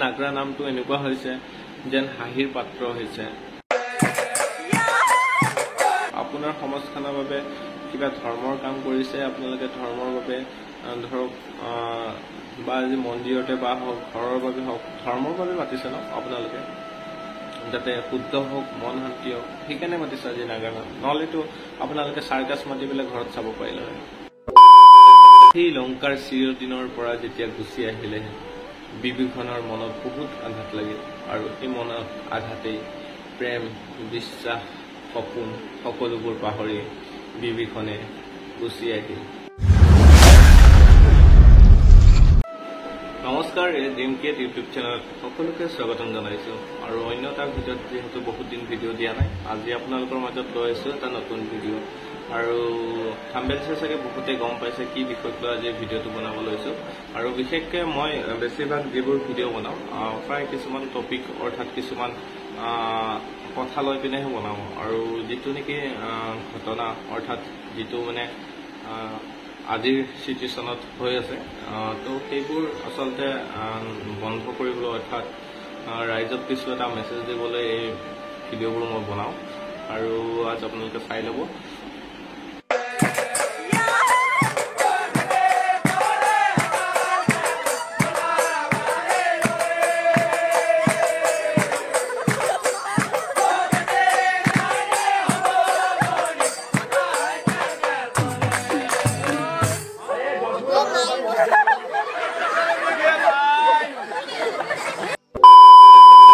নাগৰা নামটো এনেকুৱা হৈছে যেন হাঁহিৰ পাত্ৰ হৈছে। আপোনাৰ সমাজখনৰ বাবে কিবা ধৰ্মৰ কাম কৰিছে, আপোনালোকে ধৰ্মৰ বাবে ধৰক বা আজি মন্দিৰতে বা হওক, ঘৰৰ বাবে হওক, ধৰ্মৰ বাবে মাতিছে ন আপোনালোকে, যাতে শুদ্ধ হওক, মন শান্তি হওক, সেইকাৰণে মাতিছে আজি নাগৰা নাম। নহ'লেতো আপোনালোকে চাৰ্কাছ মাতি পেলাই ঘৰত চাব পাৰিলে হয়। সেই লংকাৰ চিৰদিনৰ পৰা যেতিয়া গুচি আহিলে, বিভীষণৰ মনত বহুত আঘাত লাগিল, আৰু এই মনত আঘাতেই প্ৰেম, বিশ্বাস, সপোন সকলোবোৰ পাহৰি বিভীষণে গুচি আহিল। নমস্কাৰ, ড্ৰিম ক্ৰিয়েট ইউটিউব চেনেলত সকলোকে স্বাগতম জনাইছো। আৰু অন্য এটা ভিডিঅ'ত যিহেতু বহুত দিন ভিডিঅ' দিয়া নাই, আজি আপোনালোকৰ মাজত লৈ আহিছো এটা নতুন ভিডিঅ'। আৰু থাম্বনেল চাই চাগে বহুতে গম পাইছে কি বিষয়ত লৈ আজি ভিডিঅ'টো বনাব লৈছো। আৰু বিশেষকৈ মই বেছিভাগ যিবোৰ ভিডিঅ' বনাওঁ প্ৰায় কিছুমান টপিক অৰ্থাৎ কিছুমান কথা লৈ পিনেহে বনাওঁ, আৰু যিটো নেকি ঘটনা অৰ্থাৎ যিটো মানে আজিৰ চিটুৱেশ্যনত হৈ আছে, তো সেইবোৰ আচলতে বন্ধ কৰিবলৈ অৰ্থাৎ ৰাইজক কিছু এটা মেছেজ দিবলৈ এই ভিডিঅ'বোৰ মই বনাওঁ, আৰু আজ আপোনালোকে চাই ল'ব।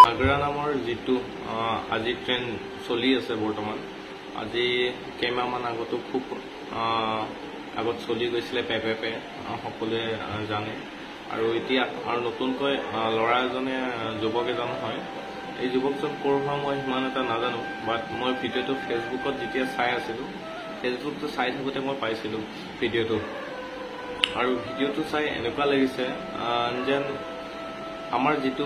নাগৰা নামৰ যিটো আজি ট্ৰেণ্ড চলি আছে বৰ্তমান, আজি কেইমাহমান আগতো খুব আগত চলি গৈছিলে পে সকলোৱে জানে। আৰু এতিয়া আৰু নতুনকৈ ল'ৰা এজনে যুৱক এজন হয়, এই যুৱকজন ক'ৰ হোৱা মই সিমান এটা নাজানো, বাট মই ভিডিঅ'টো ফেচবুকত যেতিয়া চাই আছিলোঁ, ফেচবুকটো চাই থাকোঁতে মই পাইছিলোঁ ভিডিঅ'টো, আৰু ভিডিঅ'টো চাই এনেকুৱা লাগিছে যেন আমাৰ যিটো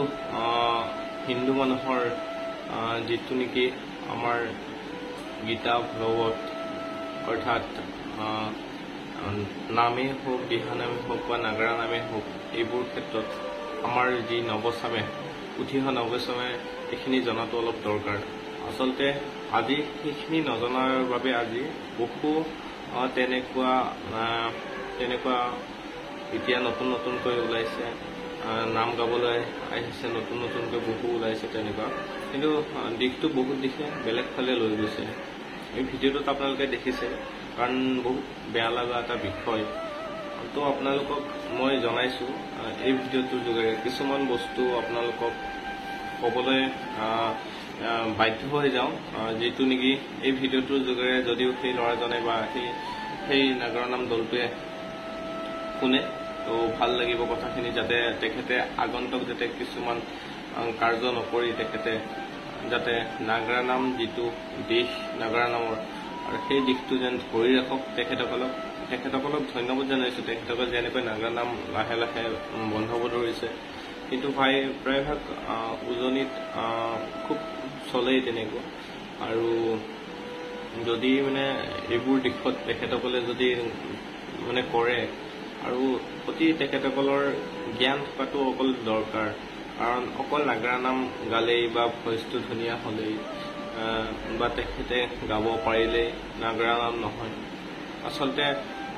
হিন্দু মানুহৰ যিটো নেকি আমাৰ গীতা ভাগৱত অৰ্থাৎ নামেই হওক, দিহানামেই হওক বা নাগৰা নামেই হওক, এইবোৰ ক্ষেত্ৰত আমাৰ যি নৱচামে উঠি অহা নৱচামে এইখিনি জনাটো অলপ দৰকাৰ। আচলতে আজি সেইখিনি নজনাৰ বাবে আজি বহু তেনেকুৱা এতিয়া নতুনকৈ ওলাইছে, নাম গাবলৈ আহিছে, নতুনকৈ বহু ওলাইছে তেনেকুৱা, কিন্তু দিশটো বহুত দিশে বেলেগ ফালে লৈ গৈছে। এই ভিডিঅ'টোত আপোনালোকে দেখিছে, কাৰণ বহুত বেয়া লগা এটা বিষয়। তো আপোনালোকক মই জনাইছোঁ এই ভিডিঅ'টোৰ যোগেৰে কিছুমান বস্তু আপোনালোকক ক'বলৈ বাধ্য হৈ যাওঁ, যিটো নেকি এই ভিডিঅ'টোৰ যোগেৰে যদিও সেই ল'ৰাজনে বা সেই নাগৰা নাম দলটোৱে শুনে, তো ভাল লাগিব কথাখিনি, যাতে তেখেতে আগন্তুক যাতে কিছুমান কাৰ্য নকৰি তেখেতে যাতে নাগৰা নাম যিটো দিশ নাগৰা নামৰ, আৰু সেই দিশটো যেন ধৰি ৰাখক। তেখেতসকলক ধন্যবাদ জনাইছোঁ, তেখেতসকলে যেনেকৈ নাগৰা নাম লাহে লাহে বন্ধ হ'ব ধৰিছে, কিন্তু প্ৰায়ভাগ উজনিত খুব চলেই তেনেকুৱা। আৰু যদি মানে এইবোৰ দিশত তেখেতসকলে যদি মানে কৰে, আৰু অতি তেখেতসকলৰ জ্ঞান থকাটো অকল দৰকাৰ, কাৰণ অকল নাগৰা নাম গালেই বা ভইচটো ধুনীয়া হ'লেই বা তেখেতে গাব পাৰিলেই নাগৰা নাম নহয়। আচলতে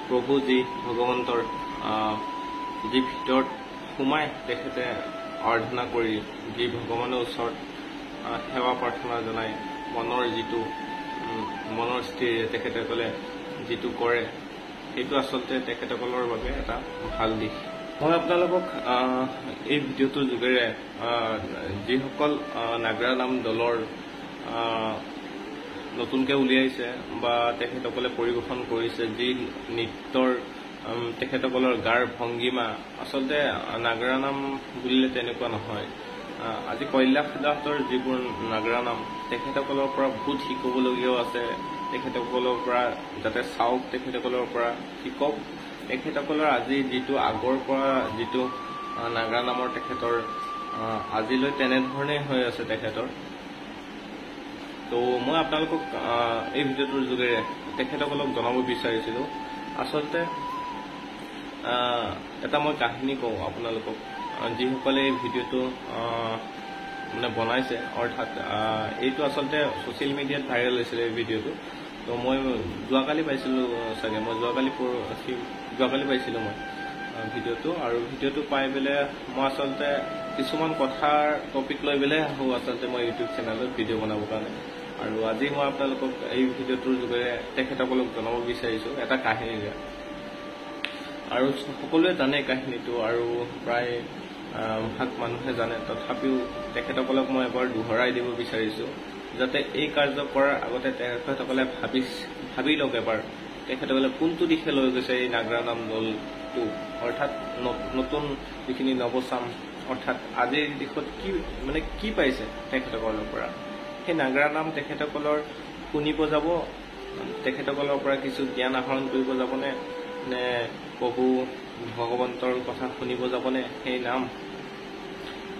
প্ৰভু যি ভগৱন্তৰ যি ভিতৰত সোমাই তেখেতে আৰাধনা কৰি যি ভগৱানৰ ওচৰত সেৱা প্ৰাৰ্থনা জনাই মনৰ স্থিৰে তেখেতসকলে যিটো কৰে, সেইটো আচলতে তেখেতসকলৰ বাবে এটা ভাল দিশ। মই আপোনালোকক এই ভিডিঅ'টোৰ যোগেৰে যিসকল নাগৰা নাম দলৰ নতুনকৈ উলিয়াইছে বা তেখেতসকলে পৰিৱেশন কৰিছে, যি নৃত্যৰ তেখেতসকলৰ গাৰ ভংগীমা, আচলতে নাগৰা নাম বুলিলে তেনেকুৱা নহয়। আজি কৈলাশদাসৰ যিবোৰ নাগৰা নাম, তেখেতসকলৰ পৰা বহুত শিকিবলগীয়াও আছে। তেখেতসকলৰ পৰা যাতে চাওক, তেখেতসকলৰ পৰা শিকক। তেখেতসকলৰ আজি যিটো আগৰ পৰা যিটো নাগৰা নামৰ তেখেতৰ আজিলৈ তেনেধৰণেই হৈ আছে তেখেতৰ। তো মই আপোনালোকক এই ভিডিঅ'টোৰ যোগেৰে তেখেতসকলক জনাব বিচাৰিছিলোঁ, আচলতে এটা মই কাহিনী কওঁ আপোনালোকক। যিসকলে এই ভিডিঅ'টো মানে বনাইছে, অৰ্থাৎ এইটো আচলতে ছ'চিয়েল মিডিয়াত ভাইৰেল হৈছিলে এই ভিডিঅ'টো। তো মই যোৱাকালি পাইছিলোঁ চাগে, মই যোৱাকালি পাইছিলোঁ মই ভিডিঅ'টো। আৰু ভিডিঅ'টো পাই পেলাই মই আচলতে কিছুমান কথাৰ টপিক লৈ পেলাই আহোঁ আচলতে মই ইউটিউব চেনেলত ভিডিঅ' বনাবৰ কাৰণে। আৰু আজি মই আপোনালোকক এই ভিডিঅ'টোৰ যোগেৰে তেখেতসকলক জনাব বিচাৰিছোঁ এটা কাহিনীৰে। আৰু সকলোৱে জানে কাহিনীটো, আৰু প্ৰায় ভাগ মানুহে জানে, তথাপিও তেখেতসকলক মই এবাৰ দোহৰাই দিব বিচাৰিছোঁ, যাতে এই কাৰ্য কৰাৰ আগতে তেখেতসকলে ভাবি লওক এবাৰ তেখেতসকলে কোনটো দিশে লৈ গৈছে এই নাগৰা নাম দলটো, অৰ্থাৎ নতুন যিখিনি নৱচাম, অৰ্থাৎ আজিৰ দিশত কি পাইছে তেখেতসকলৰ পৰা। সেই নাগৰা নাম তেখেতসকলৰ শুনিব যাব, তেখেতসকলৰ পৰা কিছু জ্ঞান আহৰণ কৰিব যাবনে, নে প্ৰভু ভগৱন্তৰ কথা শুনিব যাবনে সেই নাম।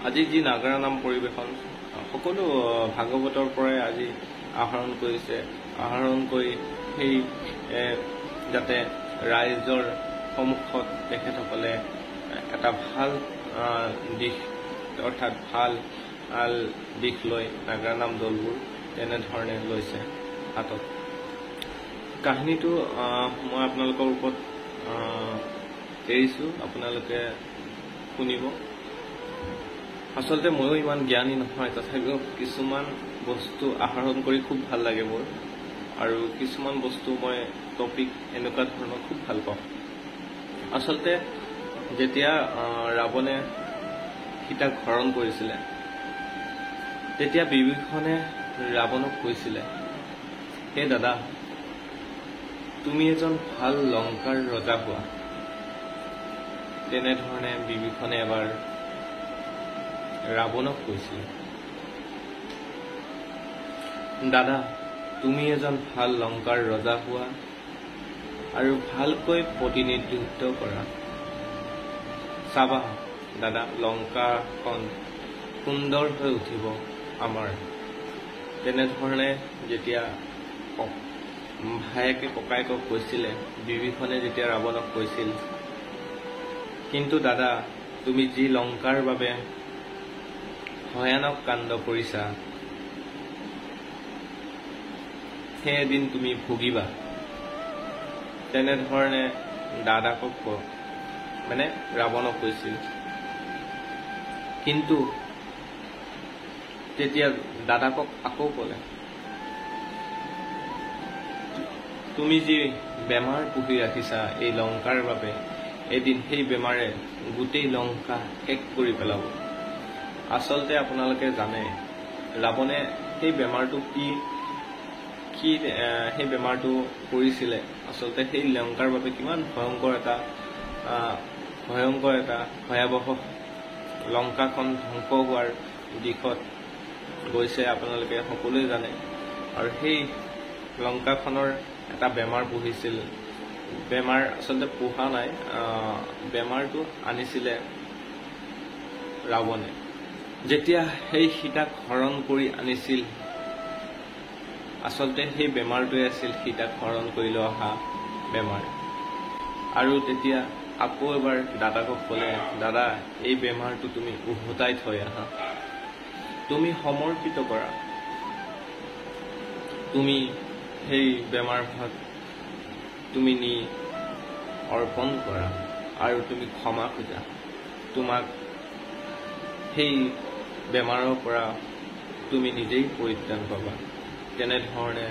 আজি যি নাগৰা নাম পৰিৱেশন সকলো ভাগৱতৰ পৰাই আজি আহৰণ কৰিছে, আহৰণ কৰি সেই যাতে ৰাইজৰ সন্মুখত তেখেতসকলে এটা ভাল দিশ, অৰ্থাৎ ভাল দিশ লৈ নাগৰা নাম দলবোৰ তেনেধৰণে লৈছে হাতত। কাহিনীটো মই আপোনালোকৰ ওপৰত এৰিছোঁ, আপোনালোকে শুনিব। আচলতে ময়ো ইমান জ্ঞানী নহয়, তথাপিও কিছুমান বস্তু আহৰণ কৰি খুব ভাল লাগে মোৰ, আৰু কিছুমান বস্তু মই টপিক এনেকুৱা ধৰণৰ খুব ভাল পাওঁ। আচলতে যেতিয়া ৰাৱণে সীতাক হৰণ কৰিছিলে, তেতিয়া বিভীষণে ৰাৱণক কৈছিলে, হে দাদা, তুমি এজন ভাল লংকাৰ ৰজা হোৱা। তেনেধৰণে বিভীষণে এবাৰ ৰাৱণক কৈছিল, দাদা, তুমি এজন ভাল লংকাৰ ৰজা হোৱা আৰু ভালকৈ প্ৰতিনিধিত্ব কৰা। চাবা দাদা, লংকাখন সুন্দৰ হৈ উঠিব আমাৰ। তেনেধৰণে যেতিয়া ভায়েকে ককায়েকক কৈছিলে, বিভীষণে যেতিয়া ৰাৱণক কৈছিল, কিন্তু দাদা, তুমি যি লংকাৰ বাবে ভয়ানক কাণ্ড কৰিছা, সেই এদিন তুমি ভুগিবা। তেনেধৰণে দাদাকক মানে ৰাৱণক কৈছিল। কিন্তু তেতিয়া দাদাকক আকৌ ক'লে, তুমি যি বেমাৰ পুহি ৰাখিছা এই লংকাৰ বাবে, এদিন সেই বেমাৰে গোটেই লংকা শেষ কৰি পেলাব। আচলতে আপোনালোকে জানে ৰাৱণে সেই বেমাৰটো কি সেই বেমাৰটো কৰিছিলে, আচলতে সেই লংকাৰ বাবে কিমান ভয়ংকৰ এটা ভয়াৱহ লংকাখন ধ্বংস হোৱাৰ দিশত গৈছে, আপোনালোকে সকলোৱে জানে। আৰু সেই লংকাখনৰ এটা বেমাৰ পুহিছিল, বেমাৰ আচলতে পোহা নাই, বেমাৰটো আনিছিলে ৰাৱণে। যেতিয়া সেই সীতাক হৰণ কৰি আনিছিল, আচলতে সেই বেমাৰটোৱে আছিল সীতাক হৰণ কৰি লৈ অহা বেমাৰ। আৰু তেতিয়া আকৌ এবাৰ দাদাকক ক'লে, দাদা, এই বেমাৰটো তুমি উভতাই থৈ আহা, তুমি সমৰ্পিত কৰা, তুমি সেই বেমাৰ ভাগ তুমি নি অৰ্পণ কৰা, আৰু তুমি ক্ষমা খোজা, তোমাক সেই বেমাৰৰ পৰা তুমি নিজেই পৰিত্ৰাণ পাবা। তেনেধৰণে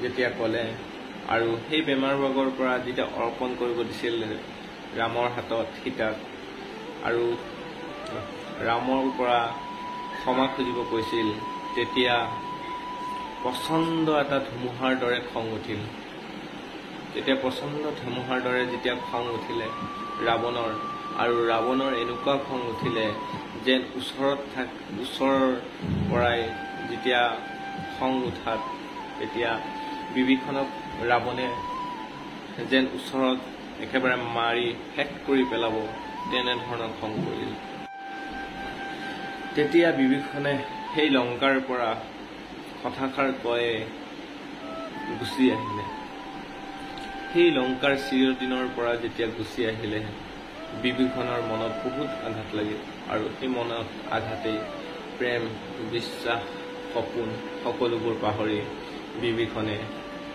যেতিয়া ক'লে, আৰু সেই বেমাৰ ভাগৰ পৰা যেতিয়া অৰ্পণ কৰিব দিছিল ৰামৰ হাতত সীতাক, আৰু ৰামৰ পৰা ক্ষমা খুজিব কৈছিল, তেতিয়া প্ৰচণ্ড এটা ধুমুহাৰ দৰে খং উঠিল। তেতিয়া প্ৰচণ্ড ধুমুহাৰ দৰে যেতিয়া খং উঠিলে ৰাৱণৰ, আৰু ৰাৱণৰ এনেকুৱা খং উঠিলে যেন ওচৰৰ পৰাই যেতিয়া খং উঠাত, তেতিয়া বিভীষণক ৰাৱণে যেন ওচৰত একেবাৰে মাৰি শেষ কৰি পেলাব, তেনেধৰণৰ খং কৰিল। তেতিয়া বিভীষণে সেই লংকাৰ পৰা কথাষাৰ কয়ে গুচি আহিলে। সেই লংকাৰ চিৰদিনৰ পৰা যেতিয়া গুচি আহিলে, বিভীষণৰ মনত বহুত আঘাত লাগিল আৰু সেই মনত আঘাতেই প্ৰেম, বিশ্বাস, সপোন সকলোবোৰ পাহৰি বিভীষণে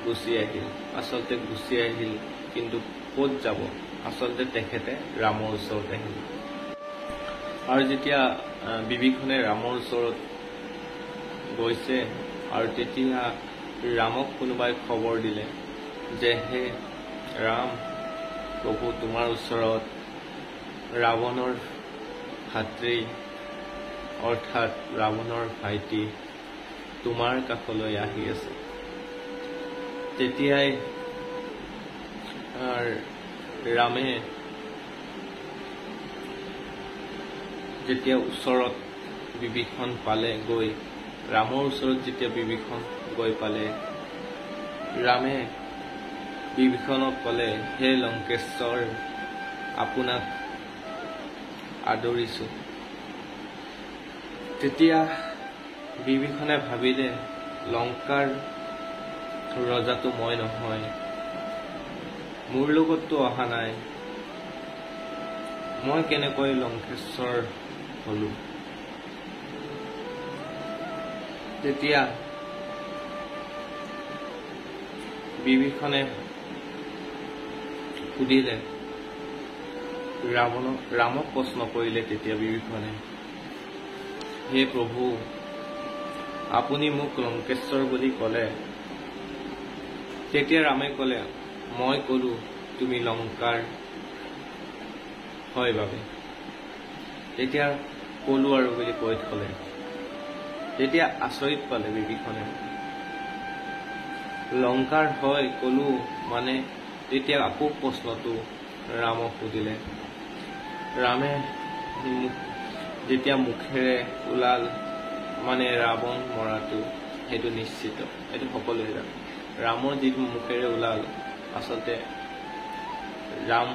গুচি আহিল। আচলতে গুচি আহিল, কিন্তু ক'ত যাব? আচলতে তেখেতে ৰামৰ ওচৰত আহিল। আৰু যেতিয়া বিভীষণে ৰামৰ ওচৰত গৈছে আৰু তেতিয়া ৰামক কোনোবাই খবৰ দিলে যে হে ৰাম, প্ৰভু তোমাৰ ওচৰত ৰাৱণৰ ভাতৃ অৰ্থাৎ ৰাৱণৰ ভাইটি তোমাৰ কাষলৈ আহি আছে। তেতিয়াই ৰামে যেতিয়া ওচৰত বিভীষণ পালে, গৈ ৰামৰ ওচৰত যেতিয়া বিভীষণ গৈ পালে, ৰামে বিভীষণক ক'লে, হে লংকেশ্বৰ, আপোনাক আদৰিছো। তেতিয়া বিভীষণে ভাবিলে, লংকাৰ ৰজাটো মই নহয়, মোৰ লগততো অহা নাই, মই কেনেকৈ লংকেশ্বৰ হলো? তেতিয়া বিভীষণে সুধিলে, ৰামক প্ৰশ্ন কৰিলে তেতিয়া বিভীষণে, হে প্ৰভু, আপুনি মোক লংকেশ্বৰ বুলি ক'লে। তেতিয়া ৰামে ক'লে, মই ক'লো তুমি লংকাৰ হয় বাবে। তেতিয়া ক'লো আৰু বুলি কৈ থলে। তেতিয়া আচৰিত পালে বিভীষণে, লংকাৰ হয় ক'লো মানে? তেতিয়া আকৌ প্ৰশ্নটো ৰামক সুধিলে। ৰামে যেতিয়া মুখেৰে ওলাল, মানে ৰাৱণ মৰাটো সেইটো নিশ্চিত, সেইটো সকলোৱে জানে। ৰামৰ যিটো মুখেৰে ওলাল, আচলতে ৰাম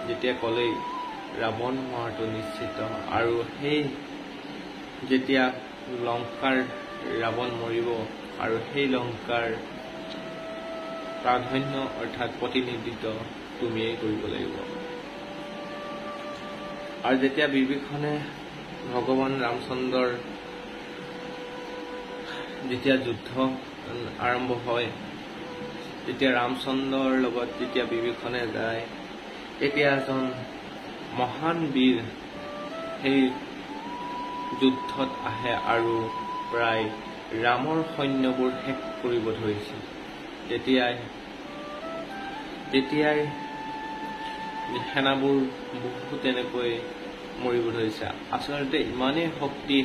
যেতিয়া ক'লেই ৰাৱণ মৰাটো নিশ্চিত। আৰু সেই যেতিয়া লংকাৰ ৰাৱণ মৰিব আৰু সেই লংকাৰ প্ৰাধান্য অৰ্থাৎ প্ৰতিনিধিত্ব তুমিয়েই কৰিব লাগিব। আৰু যেতিয়া বিভীষণে ভগৱান ৰামচন্দ্ৰৰ যেতিয়া যুদ্ধ আৰম্ভ হয়, তেতিয়া ৰামচন্দ্ৰৰ লগত যেতিয়া বিভীষণে যায়, তেতিয়া এজন মহান বীৰ সেই যুদ্ধত আহে আৰু প্ৰায় ৰামৰ সৈন্যবোৰ শেষ কৰিব ধৰিছে। তেতিয়াই সেনাবোৰ বহু তেনেকৈ মৰিব ধৰিছে। আচলতে ইমানেই শক্তি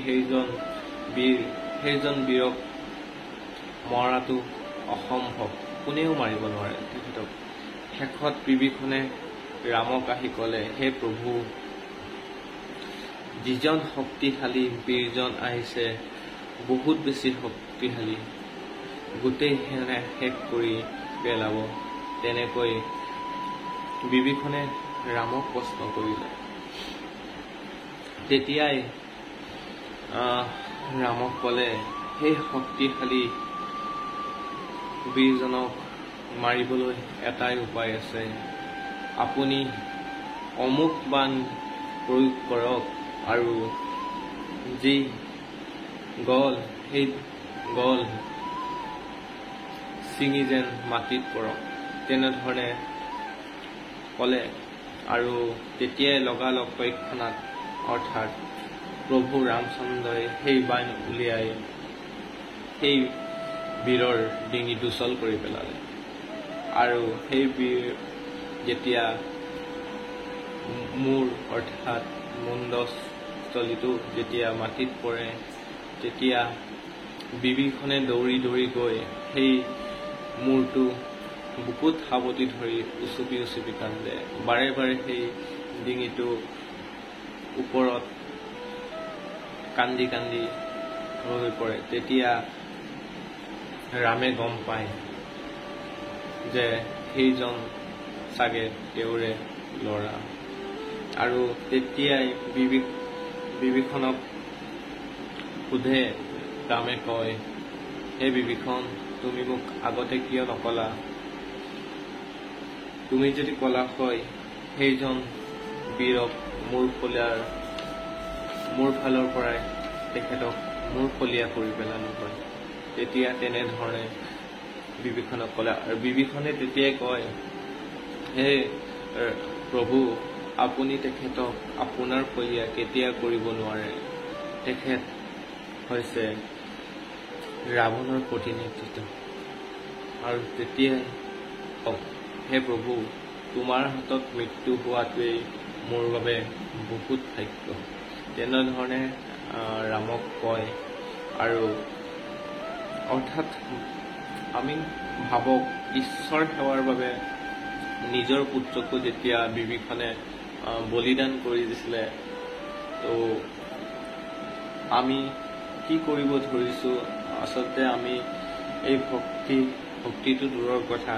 সেইজন বীৰক মৰাটো অসম্ভৱ, কোনেও মাৰিব নোৱাৰে তেখেতক। শেষত বিভীষণে ৰামক আহি ক'লে, হে প্ৰভু, যিজন শক্তিশালী বীৰজন আহিছে বহুত বেছি শক্তিশালী, গোটেই সেনা শেষ কৰি পেলাব। তেনেকৈ বিভীষণে ৰামক প্ৰশ্ন কৰিলে। তেতিয়াই ৰামক ক'লে, সেই শক্তিশালী বীৰজনক মাৰিবলৈ এটাই উপায় আছে, আপুনি অমুক বাণ প্ৰয়োগ কৰক আৰু যি গল সেই গল ছিঙি যেন মাটিত পৰক। তেনেধৰণে ক'লে আৰু তেতিয়াই লগালগ তৎক্ষণাৎ অৰ্থাৎ প্ৰভু ৰামচন্দ্ৰই সেই বাণ উলিয়াই সেই বীৰৰ ডিঙি দুচল কৰি পেলালে। আৰু সেই বীৰ যেতিয়া মূৰ অৰ্থাৎ মুণ্ডস্থলীটো যেতিয়া মাটিত পৰে, তেতিয়া বিভীষণে দৌৰি দৌৰি গৈ সেই মূৰটো বুকুত সাৱটি ধৰি উচুপি উচুপি কান্দে। বাৰে বাৰে সেই ডিঙিটো ওপৰত কান্দি কান্দি হৈ পৰে। তেতিয়া ৰামে গম পায় যে সেইজন চাগে তেওঁৰে ল'ৰা। আৰু তেতিয়াই বিভীষণক সোধে, ৰামে কয়, হে বিভীষণ, তুমি মোক আগতে কিয় নকলা? তুমি যদি কলা হয় সেইজন বীৰক মোৰ ফালৰ পৰাই তেখেতক মূৰফলীয়া কৰি পেলানো হয়। তেতিয়া তেনেধৰণে বিভীষণক ক'লে, আৰু বিভীষণে তেতিয়াই কয়, হে প্ৰভু, আপুনি তেখেতক আপোনাৰ ফলীয়া কেতিয়া কৰিব নোৱাৰে। তেখেত হৈছে ৰাৱণৰ প্ৰতিনিধিত্ব। আৰু তেতিয়াই কওক, হে প্ৰভু, তোমাৰ হাতত মৃত্যু হোৱাটোৱেই মোৰ বাবে বহুত ভাগ্য। তেনেধৰণে ৰামক কয়। আৰু অৰ্থাৎ আমি ভাবক, ঈশ্বৰ সেৱাৰ বাবে নিজৰ পুত্ৰকো যেতিয়া বিভীষণে বলিদান কৰি দিছিলে, তো আমি কি কৰিব ধৰিছো, আচলতে আমি এই ভক্তিটো দূৰৰ কথা,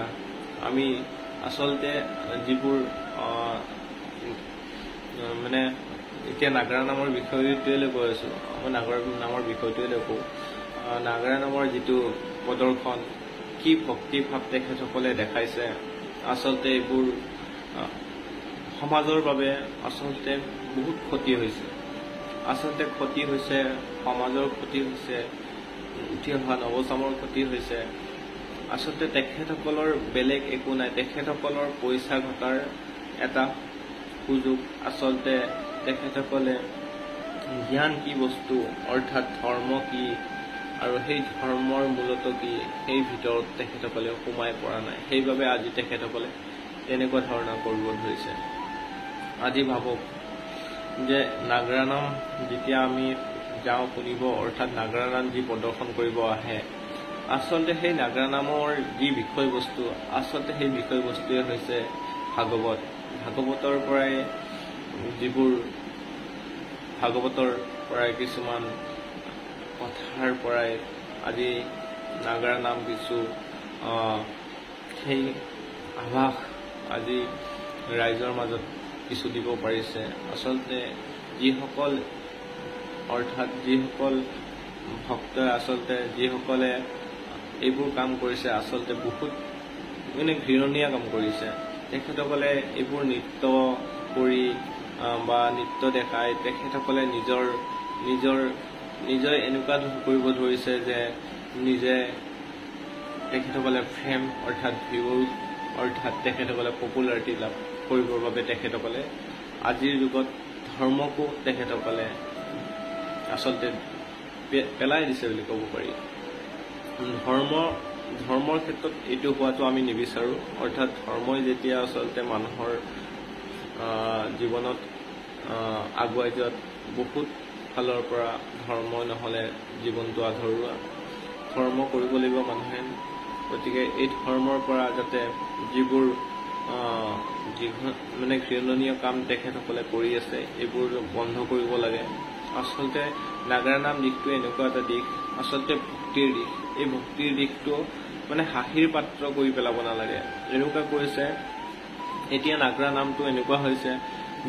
আমি আচলতে যিবোৰ মানে এতিয়া নাগাৰা নামৰ বিষয়টোলৈ গৈ আছো, মই নাগাৰা নামৰ বিষয়টোলৈ কওঁ। নাগাৰা নামৰ যিটো প্ৰদৰ্শন, কি ভক্তিভাৱ তেখেতসকলে দেখাইছে, আচলতে এইবোৰ সমাজৰ বাবে আচলতে বহুত ক্ষতি হৈছে। আচলতে ক্ষতি হৈছে, সমাজৰ ক্ষতি হৈছে, উঠি অহা নৱচামৰ ক্ষতি হৈছে। আচলতে তেখেতসকলৰ বেলেগ একো নাই, তেখেতসকলৰ পইচা ঘটাৰ এটা সুযোগ। আচলতে তেখেতসকলে জ্ঞান কি বস্তু, অৰ্থাৎ ধৰ্ম কি আৰু সেই ধৰ্মৰ মূলত কি, সেই ভিতৰত তেখেতসকলে সোমাই পৰা নাই। সেইবাবে আজি তেখেতসকলে তেনেকুৱা ধৰণৰ কৰিব ধৰিছে। আজি ভাবক যে নাগাৰা নাম যেতিয়া আমি যাওঁ শুনিব, অৰ্থাৎ নাগাৰা নাম যি প্ৰদৰ্শন কৰিব আহে, আচলতে সেই নাগাৰা নামৰ যি বিষয়বস্তু, আচলতে সেই বিষয়বস্তুৱে হৈছে ভাগৱত। ভাগৱতৰ পৰাই কিছুমান কথাৰ পৰাই আজি নাগাৰা নাম কিছু সেই আভাস আজি ৰাইজৰ মাজত কিছু দিব পাৰিছে। আচলতে যিসকল ভক্তই আচলতে যিসকলে এইবোৰ কাম কৰিছে, আচলতে বহুত ঘৃণনীয় কাম কৰিছে। তেখেতসকলে এইবোৰ নৃত্য কৰি বা নৃত্য দেখাই তেখেতসকলে নিজৰ এনেকুৱা কৰিব ধৰিছে যে তেখেতসকলে ফেম অৰ্থাৎ ভিউজ, অৰ্থাৎ তেখেতসকলে পপুলাৰিটি লাভ কৰিবৰ বাবে তেখেতসকলে আজিৰ যুগত ধৰ্মকো তেখেতসকলে আচলতে পেলাই দিছে বুলি ক'ব পাৰি। ধৰ্মৰ ক্ষেত্ৰত এইটো হোৱাটো আমি নিবিচাৰোঁ। অৰ্থাৎ ধৰ্মই যেতিয়া আচলতে মানুহৰ জীৱনত আগুৱাই যোৱাত বহুত ফালৰ পৰা ধৰ্ম নহ'লে জীৱনটো আধৰুৱা। ধৰ্ম কৰিব লাগিব মানুহে। গতিকে এই ধৰ্মৰ পৰা যাতে যিবোৰ ঘৃণনীয় কাম তেখেতসকলে কৰি আছে, এইবোৰ বন্ধ কৰিব লাগে। আচলতে নাগাৰা নাম দিশটো এনেকুৱা এটা দিশ, আচলতে ভক্তিৰ দিশ। এই ভক্তিৰ দিশটো হাঁহিৰ পাত্ৰ কৰি পেলাব নালাগে। এনেকুৱা কৰিছে, এতিয়া নাগাৰা নামটো এনেকুৱা হৈছে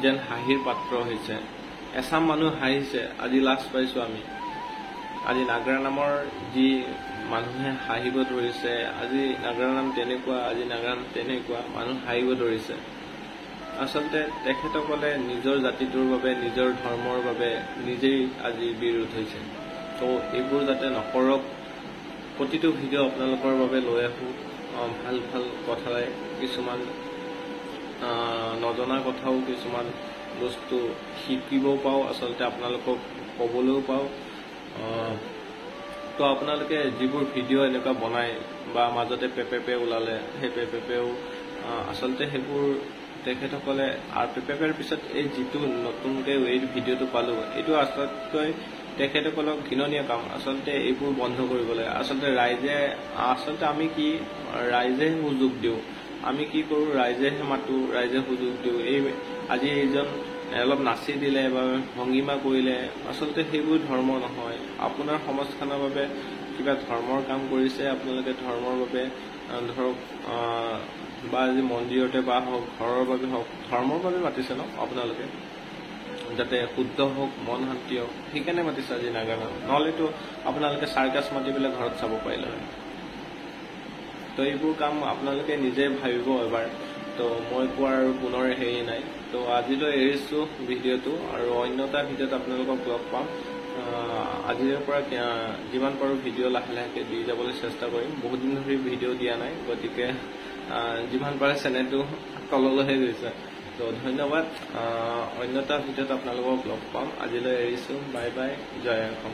যেন হাঁহিৰ পাত্ৰ হৈছে। এচাম মানুহ হাঁহিছে, আজি লাজ পাইছো আমি। আজি নাগাৰা নামৰ যি মানুহে হাঁহিব ধৰিছে, আজি নাগাৰা নাম তেনেকুৱা, আজি নাগাৰা নাম তেনেকুৱা, মানুহ হাঁহিব ধৰিছে। আচলতে তেখেতসকলে নিজৰ জাতিটোৰ বাবে, নিজৰ ধৰ্মৰ বাবে নিজেই আজি বিৰোধ হৈছে। তো এইবোৰ যাতে নকৰক। প্ৰতিটো ভিডিঅ' আপোনালোকৰ বাবে লৈ আহোঁ, ভাল ভাল কথাৰে কিছুমান নজনা কথাও কিছুমান বস্তু শিকিবও পাওঁ, আচলতে আপোনালোকক ক'বলৈও পাওঁ। তো আপোনালোকে যিবোৰ ভিডিঅ' এনেকুৱা বনায় বা মাজতে পেপে ওলালে, সেই পেপেও আচলতে সেইবোৰ তেখেতসকলে পেপেৰ পিছত এই যিটো নতুনকৈ এই ভিডিঅ'টো পালোঁ, এইটো আচলতকৈ তেখেতসকলক ঘৃণনীয় কাম। আচলতে এইবোৰ বন্ধ কৰিব লাগে। আচলতে আমি কি ৰাইজেহে সুযোগ দিওঁ, আমি কি কৰোঁ, ৰাইজেহে মাতোঁ, ৰাইজে সুযোগ দিওঁ। আজি এইজন অলপ নাচি দিলে বা ভংগীমা কৰিলে, আচলতে সেইবোৰ ধৰ্ম নহয়। আপোনাৰ সমাজখনৰ বাবে কিবা ধৰ্মৰ কাম কৰিছে, আপোনালোকে ধৰ্মৰ বাবে ধৰক বা আজি মন্দিৰতে বা হওক, ঘৰৰ বাবে হওক, ধৰ্মৰ বাবে মাতিছে ন আপোনালোকে, যাতে শুদ্ধ হওক, মন শান্তি হওক, সেইকাৰণে মাতিছে আজি নাগাৰা নাম। নহ'লেতো আপোনালোকে চাৰ্কাছ মাতি পেলাই ঘৰত চাব পাৰিলে হয়। তো এইবোৰ কাম আপোনালোকে নিজে ভাবিব এবাৰ। তো মই কোৱাৰ আৰু পুনৰ হেৰি নাই। তো আজিলৈ এৰিছোঁ ভিডিঅ'টো, আৰু অন্য এটা ভিডিঅ'ত আপোনালোকক লগ পাম। আজিৰ পৰা যিমান পাৰোঁ ভিডিঅ' লাহে লাহেকৈ দি যাবলৈ চেষ্টা কৰিম। বহুত দিন ধৰি ভিডিঅ' দিয়া নাই, গতিকে যিমান পাৰে চেনেলটো তললৈহে গৈছে। তো ধন্যবাদ। অন্য এটা ভিডিঅ'ত আপোনালোকক লগ পাম। আজিলৈ এৰিছোঁ। Bye bye. জয় অসম।